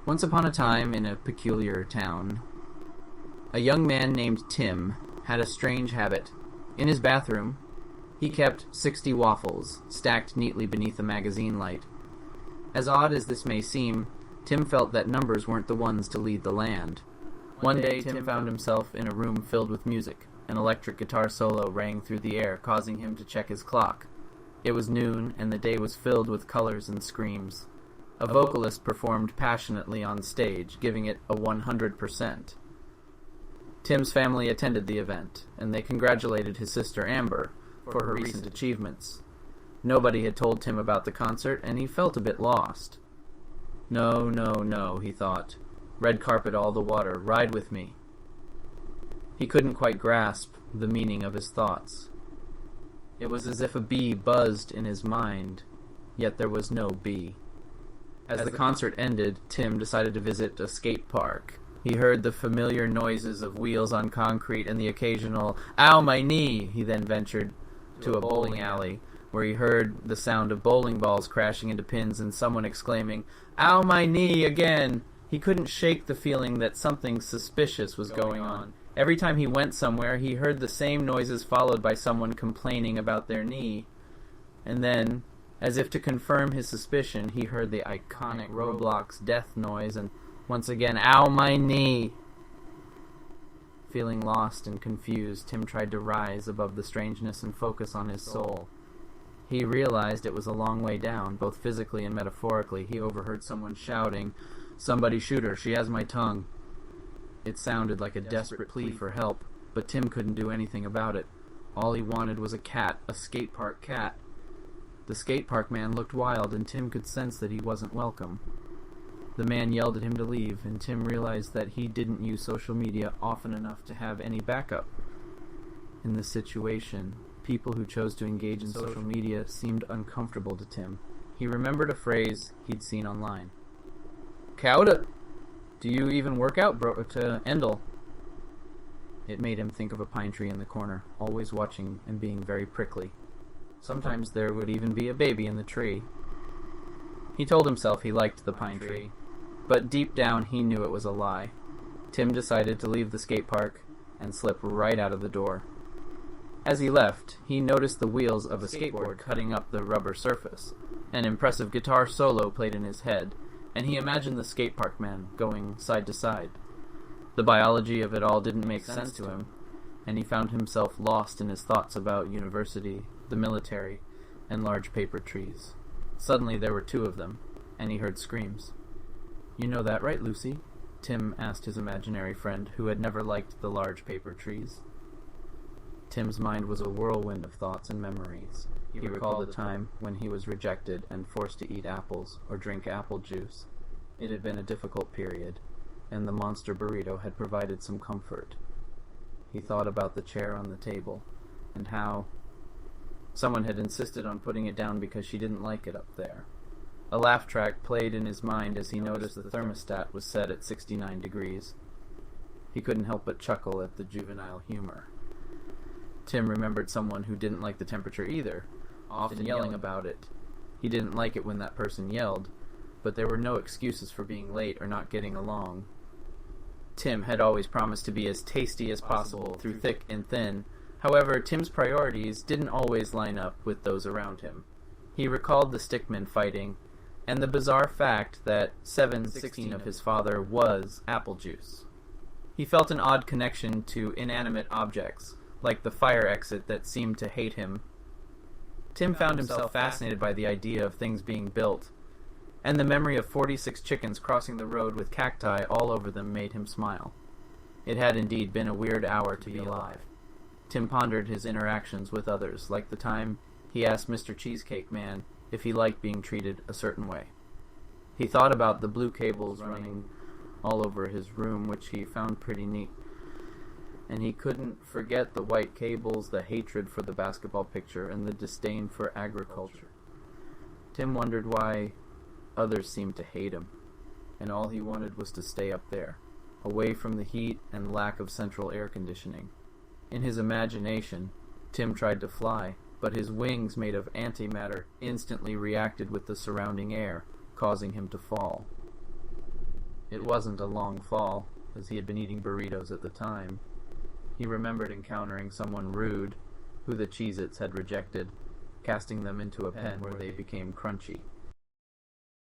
Once upon a time, in a peculiar town, a young man named Tim had a strange habit. In his bathroom, he kept 60 waffles, stacked neatly beneath a magazine light. As odd as this may seem, Tim felt that numbers weren't the ones to lead the land. One day, Tim found himself in a room filled with music. An electric guitar solo rang through the air, causing him to check his clock. It was noon, and the day was filled with colors and screams. A vocalist performed passionately on stage, giving it a 100%. Tim's family attended the event, and they congratulated his sister Amber for her recent achievements. Nobody had told Tim about the concert, and he felt a bit lost. No, he thought. Red carpet all the water, ride with me. He couldn't quite grasp the meaning of his thoughts. It was as if a bee buzzed in his mind, yet there was no bee. As the concert ended, Tim decided to visit a skate park. He heard the familiar noises of wheels on concrete and the occasional, "Ow, my knee!" He then ventured to a bowling alley, where he heard the sound of bowling balls crashing into pins and someone exclaiming, "Ow, my knee!" again. He couldn't shake the feeling that something suspicious was going on. Every time he went somewhere, he heard the same noises followed by someone complaining about their knee. And then, as if to confirm his suspicion, he heard the iconic Roblox death noise and once again, "Ow, my knee!" Feeling lost and confused, Tim tried to rise above the strangeness and focus on his soul. He realized it was a long way down, both physically and metaphorically. He overheard someone shouting, "Somebody shoot her, she has my tongue." It sounded like a desperate plea for help, but Tim couldn't do anything about it. All he wanted was a cat, a skate park cat. The skate park man looked wild, and Tim could sense that he wasn't welcome. The man yelled at him to leave, and Tim realized that he didn't use social media often enough to have any backup. In this situation, people who chose to engage in social media seemed uncomfortable to Tim. He remembered a phrase he'd seen online. "Cowda! Do you even work out, bro, to Endel?" It made him think of a pine tree in the corner, always watching and being very prickly. Sometimes there would even be a baby in the tree. He told himself he liked the pine tree, but deep down he knew it was a lie. Tim decided to leave the skate park and slip right out of the door. As he left, he noticed the wheels of a skateboard cutting up the rubber surface. An impressive guitar solo played in his head, and he imagined the skate park man going side to side. The biology of it all didn't make sense to him, and he found himself lost in his thoughts about university, the military, and large paper trees. Suddenly there were 2 of them, and he heard screams. "You know that, right, Lucy?" Tim asked his imaginary friend, who had never liked the large paper trees. Tim's mind was a whirlwind of thoughts and memories. He recalled a time when he was rejected and forced to eat apples or drink apple juice. It had been a difficult period, and the monster burrito had provided some comfort. He thought about the chair on the table, and how someone had insisted on putting it down because she didn't like it up there. A laugh track played in his mind as he noticed the thermostat was set at 69 degrees. He couldn't help but chuckle at the juvenile humor. Tim remembered someone who didn't like the temperature either, often yelling about it. He didn't like it when that person yelled, but there were no excuses for being late or not getting along. Tim had always promised to be as tasty as possible through thick and thin. However, Tim's priorities didn't always line up with those around him. He recalled the stickmen fighting, and the bizarre fact that 7/16 of his father was apple juice. He felt an odd connection to inanimate objects, like the fire exit that seemed to hate him. Tim found himself fascinated by the idea of things being built, and the memory of 46 chickens crossing the road with cacti all over them made him smile. It had indeed been a weird hour to be alive. Tim pondered his interactions with others, like the time he asked Mr. Cheesecake Man if he liked being treated a certain way. He thought about the blue cables running all over his room, which he found pretty neat. And he couldn't forget the white cables, the hatred for the basketball picture, and the disdain for agriculture. Tim wondered why others seemed to hate him, and all he wanted was to stay up there, away from the heat and lack of central air conditioning. In his imagination, Tim tried to fly, but his wings made of antimatter instantly reacted with the surrounding air, causing him to fall. It wasn't a long fall, as he had been eating burritos at the time. He remembered encountering someone rude, who the Cheez-Its had rejected, casting them into a pen where they became crunchy.